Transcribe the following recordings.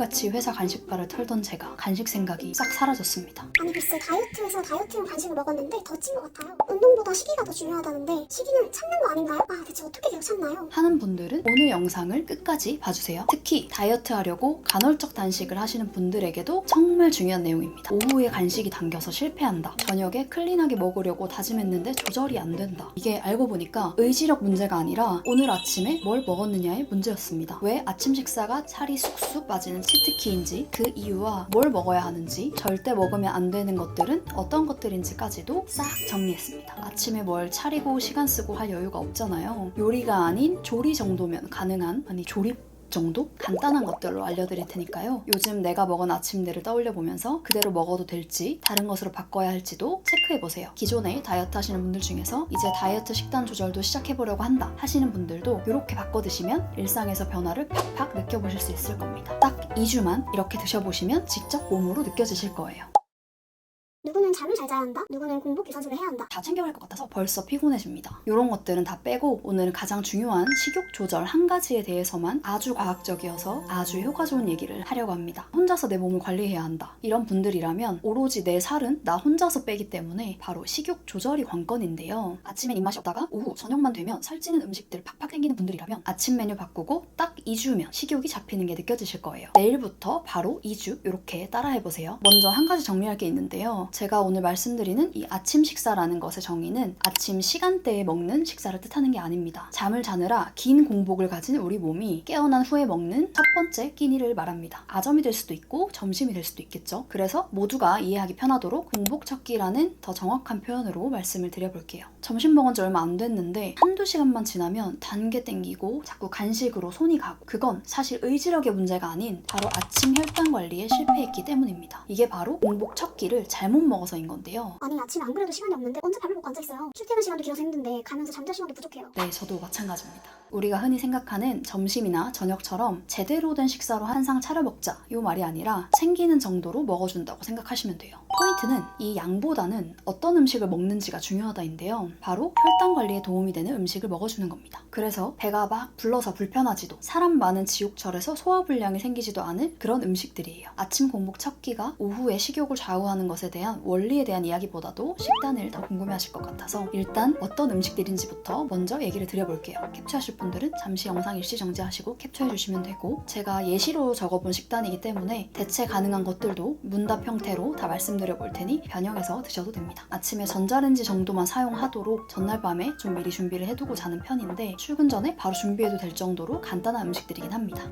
한결같이 회사 간식바를 털던 제가 간식 생각이 싹 사라졌습니다. 아니 글쎄 다이어트에서 다이어트용 간식을 먹었는데 더 찐 것 같아요. 운동보다 식이가 더 중요하다는데 식이는 참는 거 아닌가요? 아 대체 어떻게 계속 참나요? 하는 분들은 오늘 영상을 끝까지 봐주세요. 특히 다이어트 하려고 간헐적 단식을 하시는 분들에게도 정말 중요한 내용입니다. 오후에 간식이 당겨서 실패한다. 저녁에 클린하게 먹으려고 다짐했는데 조절이 안 된다. 이게 알고 보니까 의지력 문제가 아니라 오늘 아침에 뭘 먹었느냐의 문제였습니다. 왜 아침 식사가 살이 쑥쑥 빠지는 치트키인지 그 이유와 뭘 먹어야 하는지 절대 먹으면 안 되는 것들은 어떤 것들인지까지도 싹 정리했습니다. 아침에 뭘 차리고 시간 쓰고 할 여유가 없잖아요. 요리가 아닌 조리 정도면 가능한, 아니 조립 정도? 간단한 것들로 알려드릴 테니까요. 요즘 내가 먹은 아침들을 떠올려보면서 그대로 먹어도 될지 다른 것으로 바꿔야 할지도 체크해보세요. 기존에 다이어트 하시는 분들 중에서 이제 다이어트 식단 조절도 시작해보려고 한다 하시는 분들도 이렇게 바꿔 드시면 일상에서 변화를 팍팍 느껴보실 수 있을 겁니다. 딱 2주만 이렇게 드셔보시면 직접 몸으로 느껴지실 거예요. 누구는 잠을 잘 자야 한다. 누구는 공복 유산소를 해야 한다. 다 챙겨갈 것 같아서 벌써 피곤해집니다. 이런 것들은 다 빼고 오늘은 가장 중요한 식욕 조절 한 가지에 대해서만 아주 과학적이어서 아주 효과 좋은 얘기를 하려고 합니다. 혼자서 내 몸을 관리해야 한다. 이런 분들이라면 오로지 내 살은 나 혼자서 빼기 때문에 바로 식욕 조절이 관건인데요. 아침엔 입맛이 없다가 오후 저녁만 되면 살찌는 음식들 팍팍 땡기는 분들이라면 아침 메뉴 바꾸고 딱 2주면 식욕이 잡히는 게 느껴지실 거예요. 내일부터 바로 2주 이렇게 따라해보세요. 먼저 한 가지 정리할 게 있는데요. 제가 오늘 말씀드리는 이 아침 식사라는 것의 정의는 아침 시간대에 먹는 식사를 뜻하는 게 아닙니다. 잠을 자느라 긴 공복을 가진 우리 몸이 깨어난 후에 먹는 첫 번째 끼니를 말합니다. 아점이 될 수도 있고 점심이 될 수도 있겠죠. 그래서 모두가 이해하기 편하도록 공복 첫 끼라는 더 정확한 표현으로 말씀을 드려볼게요. 점심 먹은 지 얼마 안 됐는데 한두 시간만 지나면 단 게 땡기고 자꾸 간식으로 손이 가고, 그건 사실 의지력의 문제가 아닌 바로 아침 혈당 관리에 실패했기 때문입니다. 이게 바로 공복 첫 끼를 잘못 먹어서인 건데요. 아니 아침에 안 그래도 시간이 없는데 언제 밥을 먹고 앉아있어요. 출퇴근 시간도 길어서 힘든데 가면서 잠잘 시간도 부족해요. 네, 저도 마찬가지입니다. 우리가 흔히 생각하는 점심이나 저녁처럼 제대로 된 식사로 한 상 차려 먹자 이 말이 아니라 챙기는 정도로 먹어준다고 생각하시면 돼요. 포인트는 이 양보다는 어떤 음식을 먹는지가 중요하다인데요. 바로 혈당 관리에 도움이 되는 음식을 먹어주는 겁니다. 그래서 배가 막 불러서 불편하지도 사람 많은 지옥철에서 소화불량이 생기지도 않을 그런 음식들이에요. 아침 공복 첫 끼가 오후에 식욕을 좌우하는 것에 대한 원리에 대한 이야기보다도 식단을 더 궁금해하실 것 같아서 일단 어떤 음식들인지부터 먼저 얘기를 드려볼게요. 캡처하실 분들은 잠시 영상 일시 정지하시고 캡처해주시면 되고, 제가 예시로 적어본 식단이기 때문에 대체 가능한 것들도 문답 형태로 다 말씀드려볼 테니 변형해서 드셔도 됩니다. 아침에 전자레인지 정도만 사용하도록 전날 밤에 좀 미리 준비를 해두고 자는 편인데 출근 전에 바로 준비해도 될 정도로 간단한 음식들이긴 합니다.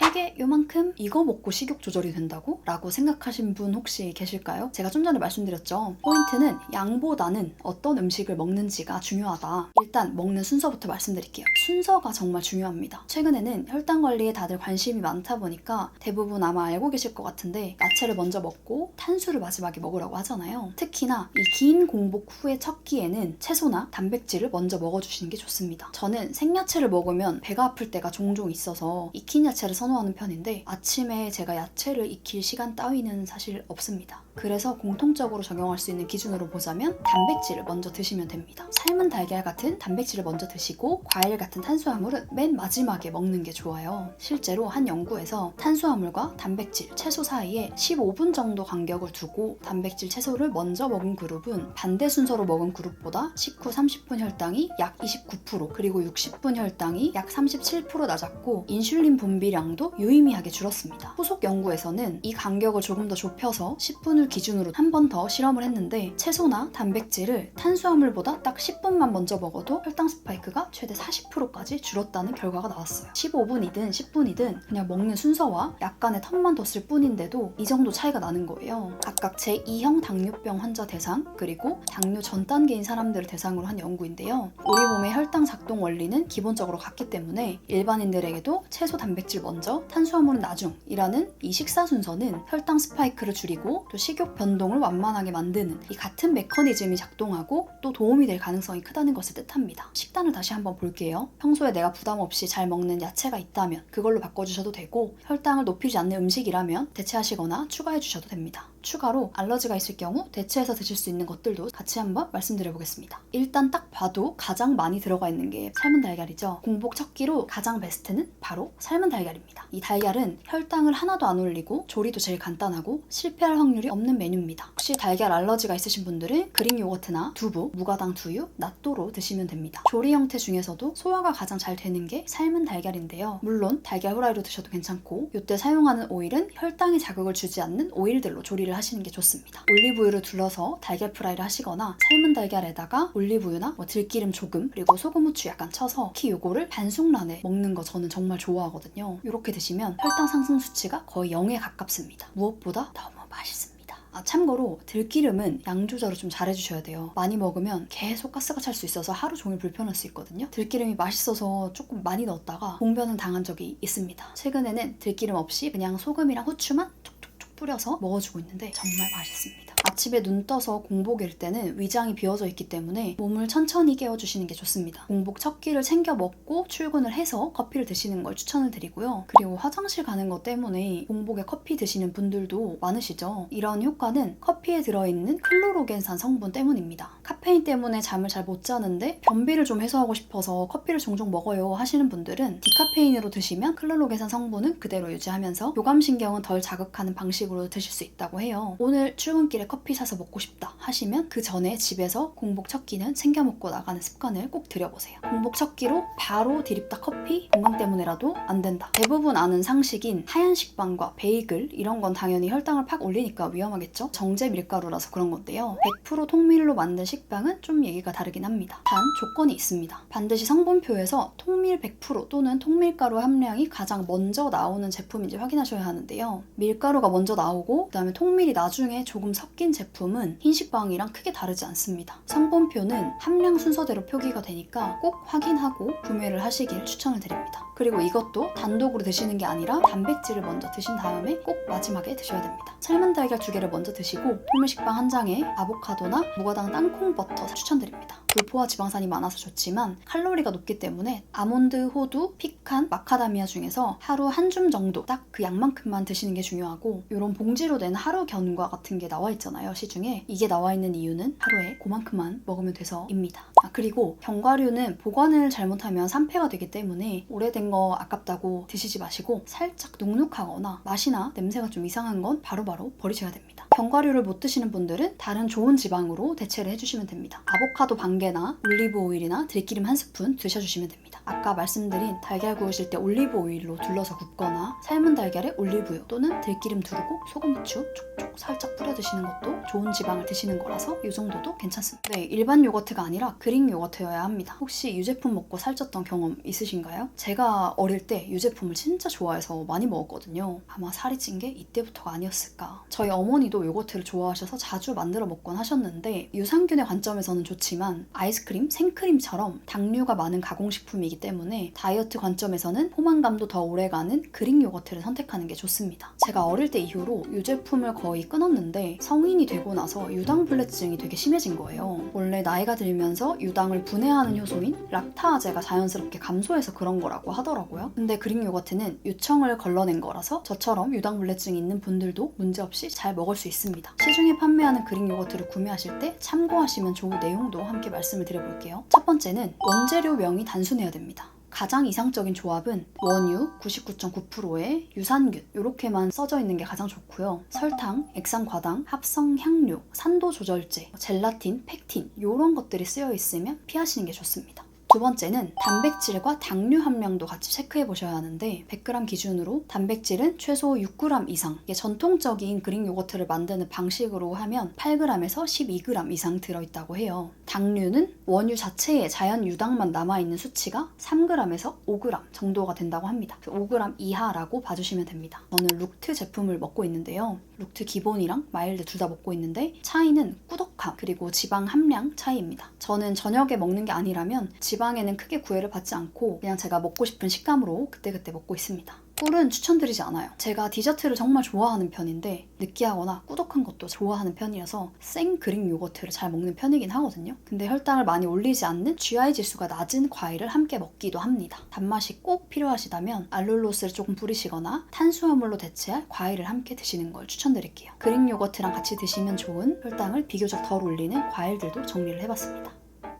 이게 요만큼 이거 먹고 식욕 조절이 된다고? 라고 생각하신 분 혹시 계실까요? 제가 좀 전에 말씀드렸죠. 포인트는 양보다는 어떤 음식을 먹는지가 중요하다. 일단 먹는 순서부터 말씀드릴게요. 순서가 정말 중요합니다. 최근에는 혈당 관리에 다들 관심이 많다 보니까 대부분 아마 알고 계실 것 같은데 야채를 먼저 먹고 탄수를 마지막에 먹으라고 하잖아요. 특히나 이 긴 공복 후의 첫 끼에는 채소나 단백질을 먼저 먹어주시는 게 좋습니다. 저는 생야채를 먹으면 배가 아플 때가 종종 있어서 익힌 야채를 선호하는 편인데 아침에 제가 야채를 익힐 시간 따위는 사실 없습니다. 그래서 공통적으로 적용할 수 있는 기준으로 보자면 단백질을 먼저 드시면 됩니다. 삶은 달걀 같은 단백질을 먼저 드시고 과일 같은 탄수화물은 맨 마지막에 먹는 게 좋아요. 실제로 한 연구에서 탄수화물과 단백질, 채소 사이에 15분 정도 간격을 두고 단백질, 채소를 먼저 먹은 그룹은 반대 순서로 먹은 그룹보다 식후 30분 혈당이 약 29%, 그리고 60분 혈당이 약 37% 낮았고 인슐린 분비량도 유의미하게 줄었습니다. 후속 연구에서는 이 간격을 조금 더 좁혀서 10분을 기준으로 한 번 더 실험을 했는데 채소나 단백질을 탄수화물보다 딱 10분만 먼저 먹어도 혈당 스파이크가 최대 40%까지 줄었다는 결과가 나왔어요. 15분이든 10분이든 그냥 먹는 순서와 약간의 텀만 뒀을 뿐인데도 이 정도 차이가 나는 거예요. 각각 제2형 당뇨병 환자 대상 그리고 당뇨 전 단계인 사람들을 대상으로 한 연구인데요. 우리 몸의 혈당 작동 원리는 기본적으로 같기 때문에 일반인들에게도 채소 단백질 먼저 탄수화물은 나중이라는 이 식사 순서는 혈당 스파이크를 줄이고 또 식욕 변동을 완만하게 만드는 이 같은 메커니즘이 작동하고 또 도움이 될 가능성이 크다는 것을 뜻합니다. 식단을 다시 한번 볼게요. 평소에 내가 부담 없이 잘 먹는 야채가 있다면 그걸로 바꿔주셔도 되고 혈당을 높이지 않는 음식이라면 대체하시거나 추가해 주셔도 됩니다. 추가로 알러지가 있을 경우 대체해서 드실 수 있는 것들도 같이 한번 말씀드려 보겠습니다. 일단 딱 봐도 가장 많이 들어가 있는 게 삶은 달걀이죠. 공복 첫 끼로 가장 베스트는 바로 삶은 달걀입니다. 이 달걀은 혈당을 하나도 안 올리고 조리도 제일 간단하고 실패할 확률이 없는 메뉴입니다. 혹시 달걀 알러지가 있으신 분들은 그릭 요거트나 두부, 무가당 두유, 낫또로 드시면 됩니다. 조리 형태 중에서도 소화가 가장 잘 되는 게 삶은 달걀인데요. 물론 달걀 후라이로 드셔도 괜찮고 이때 사용하는 오일은 혈당에 자극을 주지 않는 오일들로 조리를 하시는 게 좋습니다. 올리브유를 둘러서 달걀 프라이를 하시거나 삶은 달걀에다가 올리브유나 들기름 조금 그리고 소금, 후추 약간 쳐서 특히 요거를 반숙란에 먹는 거 저는 정말 좋아하거든요. 이렇게 드시면 혈당 상승 수치가 거의 0에 가깝습니다. 무엇보다 너무 맛있습니다. 참고로 들기름은 양 조절을 좀 잘해주셔야 돼요. 많이 먹으면 계속 가스가 찰 수 있어서 하루 종일 불편할 수 있거든요. 들기름이 맛있어서 조금 많이 넣었다가 봉변을 당한 적이 있습니다. 최근에는 들기름 없이 그냥 소금이랑 후추만 툭툭툭 뿌려서 먹어주고 있는데 정말 맛있습니다. 아침에 눈 떠서 공복일 때는 위장이 비어져 있기 때문에 몸을 천천히 깨워주시는 게 좋습니다. 공복 첫 끼를 챙겨 먹고 출근을 해서 커피를 드시는 걸 추천을 드리고요. 그리고 화장실 가는 것 때문에 공복에 커피 드시는 분들도 많으시죠. 이런 효과는 커피에 들어있는 클로로겐산 성분 때문입니다. 카페인 때문에 잠을 잘 못 자는데 변비를 좀 해소하고 싶어서 커피를 종종 먹어요 하시는 분들은 디카페인으로 드시면 클로로겐산 성분은 그대로 유지하면서 교감신경은 덜 자극하는 방식으로 드실 수 있다고 해요. 오늘 출근길에 커피 사서 먹고 싶다 하시면 그 전에 집에서 공복 첫 끼는 챙겨 먹고 나가는 습관을 꼭 들여보세요. 공복 첫 끼로 바로 디립다 커피 건강 때문에라도 안 된다. 대부분 아는 상식인 하얀 식빵과 베이글 이런 건 당연히 혈당을 팍 올리니까 위험하겠죠? 정제 밀가루라서 그런 건데요. 100% 통밀로 만든 식빵은 좀 얘기가 다르긴 합니다. 단 조건이 있습니다. 반드시 성분표에서 통밀 100% 또는 통밀가루 함량이 가장 먼저 나오는 제품인지 확인하셔야 하는데요. 밀가루가 먼저 나오고 그다음에 통밀이 나중에 조금 섞인 제품은 흰식빵이랑 크게 다르지 않습니다. 성분표는 함량 순서대로 표기가 되니까 꼭 확인하고 구매를 하시길 추천을 드립니다. 그리고 이것도 단독으로 드시는 게 아니라 단백질을 먼저 드신 다음에 꼭 마지막에 드셔야 됩니다. 삶은 달걀 2개를 먼저 드시고 통밀식빵 한 장에 아보카도나 무가당 땅콩 버터 추천드립니다. 불포화 지방산이 많아서 좋지만 칼로리가 높기 때문에 아몬드, 호두, 피칸, 마카다미아 중에서 하루 한 줌 정도 딱 그 양만큼만 드시는 게 중요하고 이런 봉지로 된 하루 견과 같은 게 나와 있잖아요, 시중에. 이게 나와 있는 이유는 하루에 그만큼만 먹으면 돼서입니다. 그리고 견과류는 보관을 잘못하면 산패가 되기 때문에 오래된 거 아깝다고 드시지 마시고 살짝 눅눅하거나 맛이나 냄새가 좀 이상한 건 바로바로 버리셔야 됩니다. 견과류를 못 드시는 분들은 다른 좋은 지방으로 대체를 해주시면 됩니다. 아보카도 반 개나 올리브 오일이나 들기름 한 스푼 드셔주시면 됩니다. 아까 말씀드린 달걀 구우실 때 올리브 오일로 둘러서 굽거나 삶은 달걀에 올리브유 또는 들기름 두르고 소금, 후추 촉촉 살짝 뿌려 드시는 것도 좋은 지방을 드시는 거라서 이 정도도 괜찮습니다. 네, 일반 요거트가 아니라 그릭 요거트여야 합니다. 혹시 유제품 먹고 살쪘던 경험 있으신가요? 제가 어릴 때 유제품을 진짜 좋아해서 많이 먹었거든요. 아마 살이 찐 게 이때부터가 아니었을까. 저희 어머니도 요거트를 좋아하셔서 자주 만들어 먹곤 하셨는데 유산균의 관점에서는 좋지만 아이스크림, 생크림처럼 당류가 많은 가공식품이기 때문에 다이어트 관점에서는 포만감도 더 오래가는 그릭 요거트를 선택하는 게 좋습니다. 제가 어릴 때 이후로 유제품을 거의 끊었는데 성인이 되고 나서 유당불내증이 되게 심해진 거예요. 원래 나이가 들면서 유당을 분해하는 효소인 락타아제가 자연스럽게 감소해서 그런 거라고 하더라고요. 근데 그릭 요거트는 유청을 걸러낸 거라서 저처럼 유당불내증이 있는 분들도 문제없이 잘 먹을 수 있습니다. 시중에 판매하는 그릭 요거트를 구매하실 때 참고하시면 좋은 내용도 함께 말씀을 드려볼게요. 첫 번째는 원재료명이 단순해야 됩니다. 가장 이상적인 조합은 원유 99.9%에 유산균 이렇게만 써져 있는 게 가장 좋고요. 설탕, 액상과당, 합성 향료, 산도 조절제, 젤라틴, 팩틴 이런 것들이 쓰여 있으면 피하시는 게 좋습니다. 두 번째는 단백질과 당류 함량도 같이 체크해 보셔야 하는데 100g 기준으로 단백질은 최소 6g 이상, 이게 전통적인 그릭 요거트를 만드는 방식으로 하면 8g에서 12g 이상 들어있다고 해요. 당류는 원유 자체에 자연 유당만 남아있는 수치가 3g에서 5g 정도가 된다고 합니다. 5g 이하라고 봐주시면 됩니다. 저는 룩트 제품을 먹고 있는데요. 룩트 기본이랑 마일드 둘 다 먹고 있는데 차이는 꾸덕함 그리고 지방 함량 차이입니다. 저는 저녁에 먹는 게 아니라면 지방에는 크게 구애를 받지 않고 그냥 제가 먹고 싶은 식감으로 그때그때 먹고 있습니다. 꿀은 추천드리지 않아요. 제가 디저트를 정말 좋아하는 편인데 느끼하거나 꾸덕한 것도 좋아하는 편이라서 생 그릭 요거트를 잘 먹는 편이긴 하거든요. 근데 혈당을 많이 올리지 않는 GI 지수가 낮은 과일을 함께 먹기도 합니다. 단맛이 꼭 필요하시다면 알룰로스를 조금 뿌리시거나 탄수화물로 대체할 과일을 함께 드시는 걸 추천드릴게요. 그릭 요거트랑 같이 드시면 좋은 혈당을 비교적 덜 올리는 과일들도 정리를 해봤습니다.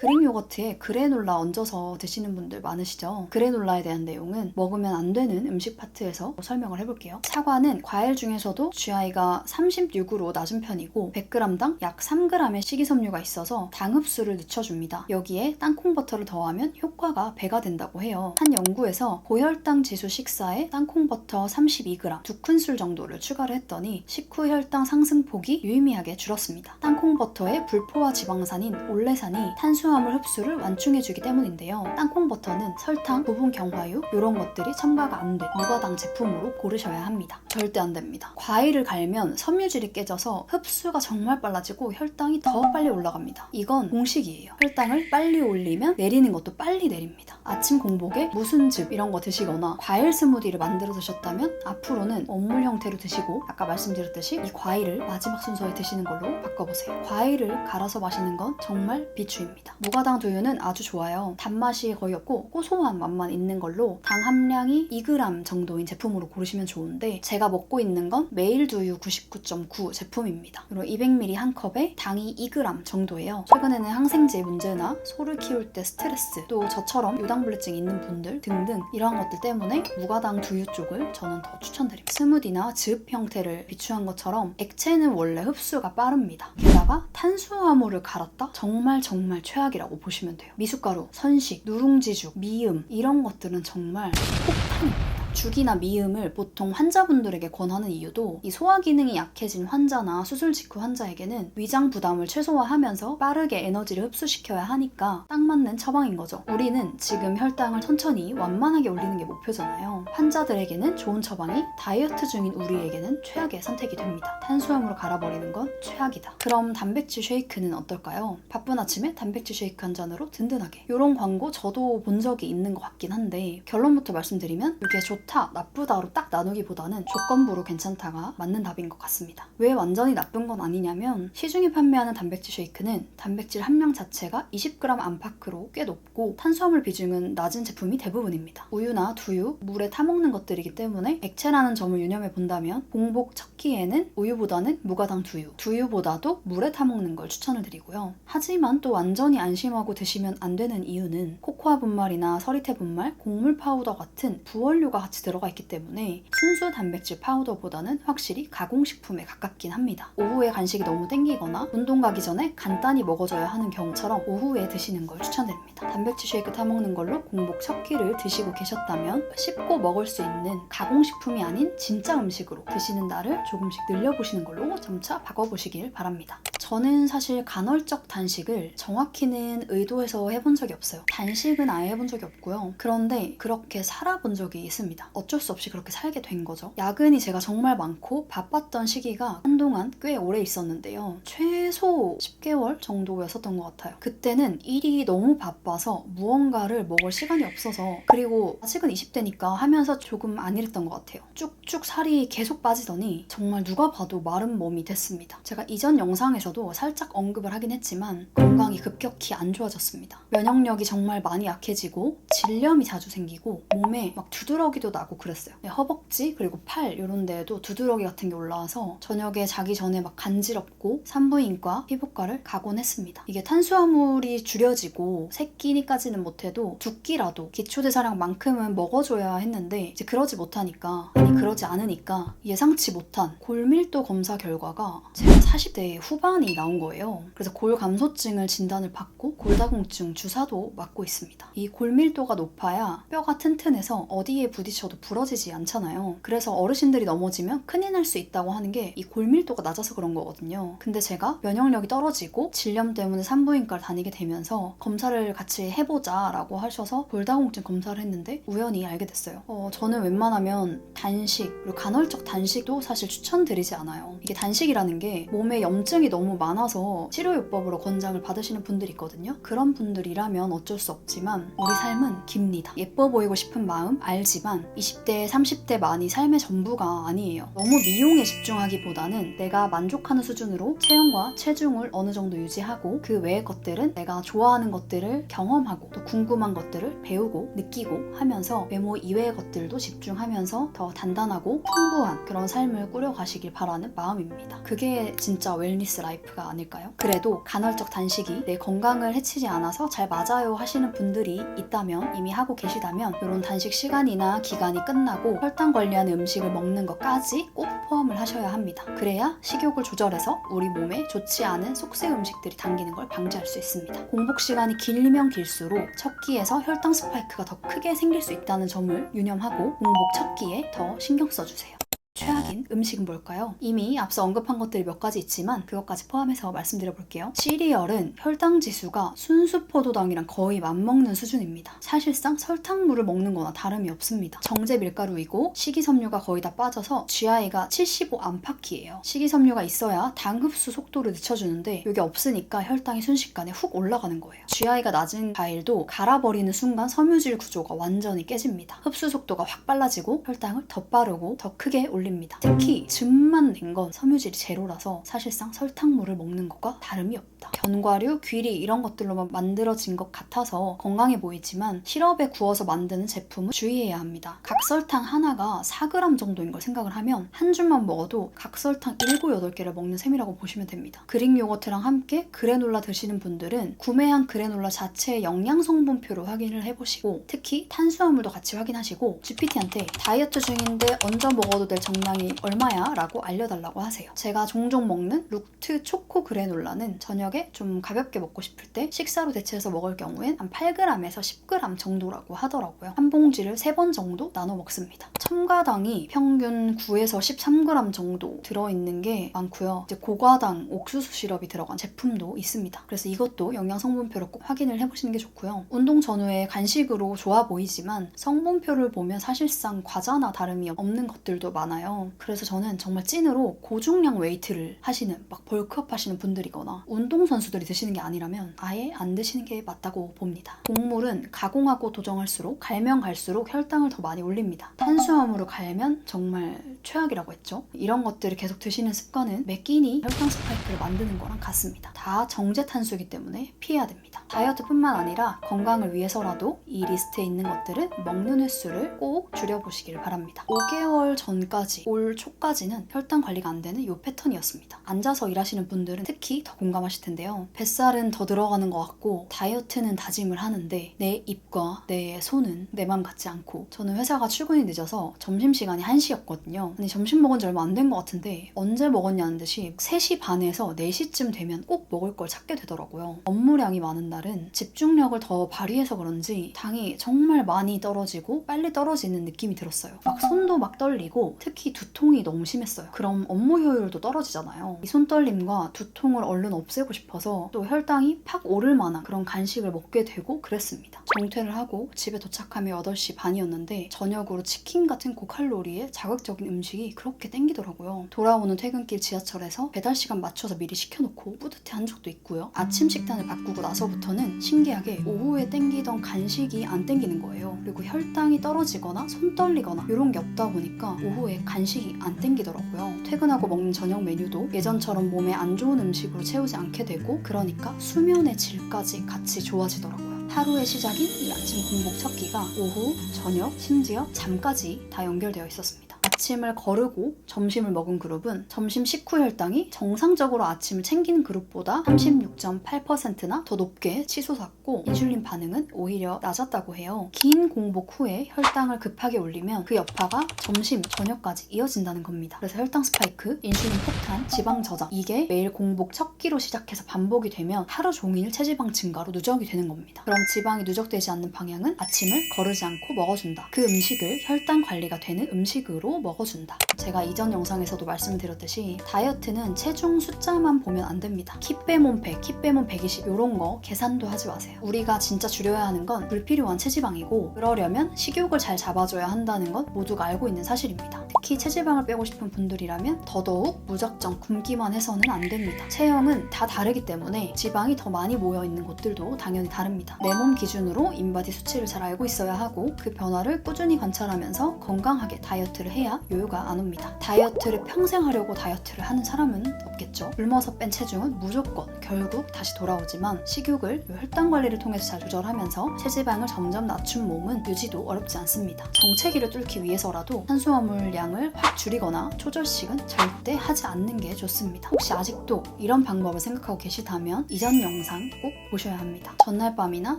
그릭 요거트에 그래놀라 얹어서 드시는 분들 많으시죠? 그래놀라에 대한 내용은 먹으면 안 되는 음식 파트에서 설명을 해볼게요. 사과는 과일 중에서도 GI가 36으로 낮은 편이고 100g당 약 3g의 식이섬유가 있어서 당 흡수를 늦춰줍니다. 여기에 땅콩버터를 더하면 효과가 배가 된다고 해요. 한 연구에서 고혈당 지수 식사에 땅콩버터 32g, 2큰술 정도를 추가를 했더니 식후 혈당 상승폭이 유의미하게 줄었습니다. 땅콩버터의 불포화 지방산인 올레산이 탄수화물 흡수를 완충해주기 때문인데요. 땅콩버터는 설탕, 부분 경화유 이런 것들이 첨가가 안 돼 무과당 제품으로 고르셔야 합니다. 절대 안 됩니다. 과일을 갈면 섬유질이 깨져서 흡수가 정말 빨라지고 혈당이 더 빨리 올라갑니다. 이건 공식이에요. 혈당을 빨리 올리면 내리는 것도 빨리 내립니다. 아침 공복에 무순즙 이런 거 드시거나 과일 스무디를 만들어 드셨다면 앞으로는 원물 형태로 드시고 아까 말씀드렸듯이 이 과일을 마지막 순서에 드시는 걸로 바꿔보세요. 과일을 갈아서 마시는 건 정말 비추입니다. 무과당 두유는 아주 좋아요. 단맛이 거의 없고 고소한 맛만 있는 걸로 당 함량이 2g 정도인 제품으로 고르시면 좋은데 제가 먹고 있는 건 메일 두유 99.9 제품입니다. 그리고 200ml 한 컵에 당이 2g 정도예요. 최근에는 항생제 문제나 소를 키울 때 스트레스, 또 저처럼 유당불내증 있는 분들 등등 이러한 것들 때문에 무과당 두유 쪽을 저는 더 추천드립니다. 스무디나 즙 형태를 비추한 것처럼 액체는 원래 흡수가 빠릅니다. 게다가 탄수화물을 갈았다? 정말 최악이라고 보시면 돼요. 미숫가루, 선식, 누룽지죽, 미음 이런 것들은 정말 폭탄입니다. 죽이나 미음을 보통 환자분들에게 권하는 이유도 이 소화 기능이 약해진 환자나 수술 직후 환자에게는 위장 부담을 최소화하면서 빠르게 에너지를 흡수시켜야 하니까 딱 맞는 처방인 거죠. 우리는 지금 혈당을 천천히 완만하게 올리는 게 목표잖아요. 환자들에게는 좋은 처방이 다이어트 중인 우리에게는 최악의 선택이 됩니다. 탄수화물을 갈아버리는 건 최악이다. 그럼 단백질 쉐이크는 어떨까요? 바쁜 아침에 단백질 쉐이크 한 잔으로 든든하게. 이런 광고 저도 본 적이 있는 것 같긴 한데 결론부터 말씀드리면 이게 좋다, 나쁘다로 딱 나누기보다는 조건부로 괜찮다가 맞는 답인 것 같습니다. 왜 완전히 나쁜 건 아니냐면 시중에 판매하는 단백질 쉐이크는 단백질 함량 자체가 20g 안팎으로 꽤 높고 탄수화물 비중은 낮은 제품이 대부분입니다. 우유나 두유, 물에 타먹는 것들이기 때문에 액체라는 점을 유념해 본다면 공복 첫 끼에는 우유보다는 무과당 두유, 두유보다도 물에 타먹는 걸 추천을 드리고요. 하지만 또 완전히 안심하고 드시면 안 되는 이유는 코코아 분말이나 서리태 분말, 곡물 파우더 같은 부원료가 같이 들어가 있기 때문에 순수 단백질 파우더보다는 확실히 가공식품에 가깝긴 합니다. 오후에 간식이 너무 땡기거나 운동 가기 전에 간단히 먹어줘야 하는 경우처럼 오후에 드시는 걸 추천드립니다. 단백질 쉐이크 타먹는 걸로 공복 첫 끼를 드시고 계셨다면 씹고 먹을 수 있는 가공식품이 아닌 진짜 음식으로 드시는 날을 조금씩 늘려보시는 걸로 점차 바꿔보시길 바랍니다. 저는 사실 간헐적 단식을 정확히는 의도해서 해본 적이 없어요. 단식은 아예 해본 적이 없고요. 그런데 그렇게 살아본 적이 있습니다. 어쩔 수 없이 그렇게 살게 된 거죠. 야근이 제가 정말 많고 바빴던 시기가 한동안 꽤 오래 있었는데요. 최소 10개월 정도였었던 것 같아요. 그때는 일이 너무 바빠서 무언가를 먹을 시간이 없어서, 그리고 아직은 20대니까 하면서 조금 안일했던 것 같아요. 쭉쭉 살이 계속 빠지더니 정말 누가 봐도 마른 몸이 됐습니다. 제가 이전 영상에서도 살짝 언급을 하긴 했지만 건강이 급격히 안 좋아졌습니다. 면역력이 정말 많이 약해지고 질염이 자주 생기고 몸에 막 두드러기도 나고 그랬어요. 허벅지 그리고 팔 이런 데에도 두드러기 같은 게 올라와서 저녁에 자기 전에 막 간지럽고 산부인과, 피부과를 가곤 했습니다. 이게 탄수화물이 줄여지고 세 끼니까지는 못해도 두 끼라도 기초대사량만큼은 먹어줘야 했는데 이제 그러지 못하니까, 아니 그러지 않으니까 예상치 못한 골밀도 검사 결과가 제가 40대 후반이 나온 거예요. 그래서 골감소증을 진단을 받고 골다공증 주사도 맞고 있습니다. 이 골밀도가 높아야 뼈가 튼튼해서 어디에 부딪혀도 부러지지 않잖아요. 그래서 어르신들이 넘어지면 큰일 날 수 있다고 하는 게 이 골밀도가 낮아서 그런 거거든요. 근데 제가 면역력이 떨어지고 질염 때문에 산부인과를 다니게 되면서 검사를 같이 해보자 라고 하셔서 골다공증 검사를 했는데 우연히 알게 됐어요. 저는 웬만하면 단식, 그리고 간헐적 단식도 사실 추천드리지 않아요. 이게 단식이라는 게 몸에 염증이 너무 많아서 치료요법으로 권장을 받으시는 분들이 있거든요. 그런 분들이라면 어쩔 수 없지만 우리 삶은 깁니다. 예뻐 보이고 싶은 마음 알지만 20대, 30대만이 삶의 전부가 아니에요. 너무 미용에 집중하기보다는 내가 만족하는 수준으로 체형과 체중을 어느 정도 유지하고 그 외의 것들은 내가 좋아하는 것들을 경험하고 또 궁금한 것들을 배우고 느끼고 하면서 외모 이외의 것들도 집중하면서 더 단단하고 풍부한 그런 삶을 꾸려가시길 바라는 마음입니다. 그게 진짜 웰니스 라이프가 아닐까요? 그래도 간헐적 단식이 내 건강을 해치지 않아서 잘 맞아요 하시는 분들이 있다면, 이미 하고 계시다면 이런 단식 시간이나 기간이 끝나고 혈당 관리하는 음식을 먹는 것까지 꼭 포함을 하셔야 합니다. 그래야 식욕을 조절해서 우리 몸에 좋지 않은 속세 음식들이 당기는 걸 방지할 수 있습니다. 공복 시간이 길면 길수록 첫 끼에서 혈당 스파이크가 더 크게 생길 수 있다는 점을 유념하고 공복 첫 끼에 더 신경 써주세요. 최악인 음식은 뭘까요? 이미 앞서 언급한 것들이 몇 가지 있지만 그것까지 포함해서 말씀드려볼게요. 시리얼은 혈당 지수가 순수 포도당이랑 거의 맞먹는 수준입니다. 사실상 설탕물을 먹는 거나 다름이 없습니다. 정제 밀가루이고 식이섬유가 거의 다 빠져서 GI가 75 안팎이에요. 식이섬유가 있어야 당 흡수 속도를 늦춰주는데 이게 없으니까 혈당이 순식간에 훅 올라가는 거예요. GI가 낮은 과일도 갈아버리는 순간 섬유질 구조가 완전히 깨집니다. 흡수 속도가 확 빨라지고 혈당을 더 빠르고 더 크게 올립니다. 특히 즙만 낸 건 섬유질이 제로라서 사실상 설탕물을 먹는 것과 다름이 없다. 견과류, 귀리 이런 것들로만 만들어진 것 같아서 건강해 보이지만 시럽에 구워서 만드는 제품은 주의해야 합니다. 각설탕 하나가 4g 정도인 걸 생각을 하면 한 줌만 먹어도 각설탕 7, 8개를 먹는 셈이라고 보시면 됩니다. 그릭 요거트랑 함께 그래놀라 드시는 분들은 구매한 그래놀라 자체의 영양 성분표를 확인을 해보시고 특히 탄수화물도 같이 확인하시고 GPT한테 다이어트 중인데 얹어 먹어도 될 정량이 얼마야? 라고 알려달라고 하세요. 제가 종종 먹는 룩트 초코 그래놀라는 저녁에 좀 가볍게 먹고 싶을 때 식사로 대체해서 먹을 경우엔 한 8g에서 10g 정도라고 하더라고요. 한 봉지를 3번 정도 나눠 먹습니다. 첨가당이 평균 9에서 13g 정도 들어있는 게 많고요. 이제 고과당 옥수수 시럽이 들어간 제품도 있습니다. 그래서 이것도 영양 성분표를 꼭 확인을 해보시는 게 좋고요. 운동 전후에 간식으로 좋아 보이지만 성분표를 보면 사실상 과자나 다름이 없는 것들도 많아요. 그래서 저는 정말 찐으로 고중량 웨이트를 하시는 막 벌크업 하시는 분들이거나 운동선수들이 드시는 게 아니라면 아예 안 드시는 게 맞다고 봅니다. 곡물은 가공하고 도정할수록 갈면 갈수록 혈당을 더 많이 올립니다. 탄수화물을 갈면 정말 최악이라고 했죠. 이런 것들을 계속 드시는 습관은 매 끼니 혈당 스파이크를 만드는 거랑 같습니다. 다 정제 탄수이기 때문에 피해야 됩니다. 다이어트뿐만 아니라 건강을 위해서라도 이 리스트에 있는 것들은 먹는 횟수를 꼭 줄여보시길 바랍니다. 5개월 전까지, 올 초까지는 혈당 관리가 안 되는 이 패턴이었습니다. 앉아서 일하시는 분들은 특히 더 공감하실 텐데요. 뱃살은 더 들어가는 것 같고 다이어트는 다짐을 하는데 내 입과 내 손은 내 맘 같지 않고, 저는 회사가 출근이 늦어서 점심시간이 1시였거든요. 아니 점심 먹은 지 얼마 안 된 것 같은데 언제 먹었냐는 듯이 3시 반에서 4시쯤 되면 꼭 먹을 걸 찾게 되더라고요. 업무량이 많은 날은 집중력을 더 발휘해서 그런지 당이 정말 많이 떨어지고 빨리 떨어지는 느낌이 들었어요. 막 손도 막 떨리고 특히 두통이 너무 심했어요. 그럼 업무 효율도 떨어지잖아요. 이 손떨림과 두통을 얼른 없애고 싶어서 또 혈당이 팍 오를 만한 그런 간식을 먹게 되고 그랬습니다. 정퇴를 하고 집에 도착하면 8시 반이었는데 저녁으로 치킨 같은 고칼로리의 자극적인 음식이 그렇게 땡기더라고요. 돌아오는 퇴근길 지하철에서 배달 시간 맞춰서 미리 시켜놓고 뿌듯해한 적도 있고요. 아침 식단을 바꾸고 나서부터는 신기하게 오후에 땡기던 간식이 안 땡기는 거예요. 그리고 혈당이 떨어지거나 손 떨리거나 이런 게 없다 보니까 오후에 간식이 안 땡기더라고요. 퇴근하고 먹는 저녁 메뉴도 예전처럼 몸에 안 좋은 음식으로 채우지 않게 되고, 그러니까 수면의 질까지 같이 좋아지더라고요. 하루의 시작인 이 아침 공복 첫 끼가 오후, 저녁, 심지어 잠까지 다 연결되어 있었습니다. 아침을 거르고 점심을 먹은 그룹은 점심 식후 혈당이 정상적으로 아침을 챙기는 그룹보다 36.8%나 더 높게 치솟았고 인슐린 반응은 오히려 낮았다고 해요. 긴 공복 후에 혈당을 급하게 올리면 그 여파가 점심, 저녁까지 이어진다는 겁니다. 그래서 혈당 스파이크, 인슐린 폭탄, 지방 저장, 이게 매일 공복 첫 끼로 시작해서 반복이 되면 하루 종일 체지방 증가로 누적이 되는 겁니다. 그럼 지방이 누적되지 않는 방향은 아침을 거르지 않고 먹어준다. 그 음식을 혈당 관리가 되는 음식으로 먹어준다. 제가 이전 영상에서도 말씀을 드렸듯이 다이어트는 체중 숫자만 보면 안 됩니다. 키 빼면 100, 키 빼면 120 이런 거 계산도 하지 마세요. 우리가 진짜 줄여야 하는 건 불필요한 체지방이고, 그러려면 식욕을 잘 잡아줘야 한다는 건 모두가 알고 있는 사실입니다. 특히 특히 체지방을 빼고 싶은 분들이라면 더더욱 무작정 굶기만 해서는 안 됩니다. 체형은 다 다르기 때문에 지방이 더 많이 모여있는 곳들도 당연히 다릅니다. 내 몸 기준으로 인바디 수치를 잘 알고 있어야 하고 그 변화를 꾸준히 관찰하면서 건강하게 다이어트를 해야 요요가 안 옵니다. 다이어트를 평생 하려고 다이어트를 하는 사람은 없겠죠. 굶어서 뺀 체중은 무조건 결국 다시 돌아오지만 식욕을 혈당 관리를 통해서 잘 조절하면서 체지방을 점점 낮춘 몸은 유지도 어렵지 않습니다. 정체기를 뚫기 위해서라도 탄수화물 양을 확 줄이거나 초절식은 절대 하지 않는 게 좋습니다. 혹시 아직도 이런 방법을 생각하고 계시다면 이전 영상 꼭 보셔야 합니다. 전날 밤이나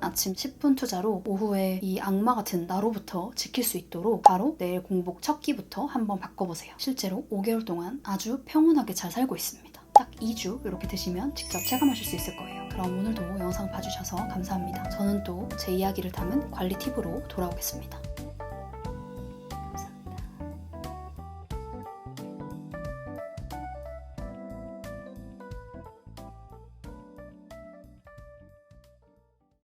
아침 10분 투자로 오후에 이 악마 같은 나로부터 지킬 수 있도록 바로 내일 공복 첫 끼부터 한번 바꿔보세요. 실제로 5개월 동안 아주 평온하게 잘 살고 있습니다. 딱 2주 이렇게 드시면 직접 체감하실 수 있을 거예요. 그럼 오늘도 영상 봐주셔서 감사합니다. 저는 또 제 이야기를 담은 관리 팁으로 돌아오겠습니다.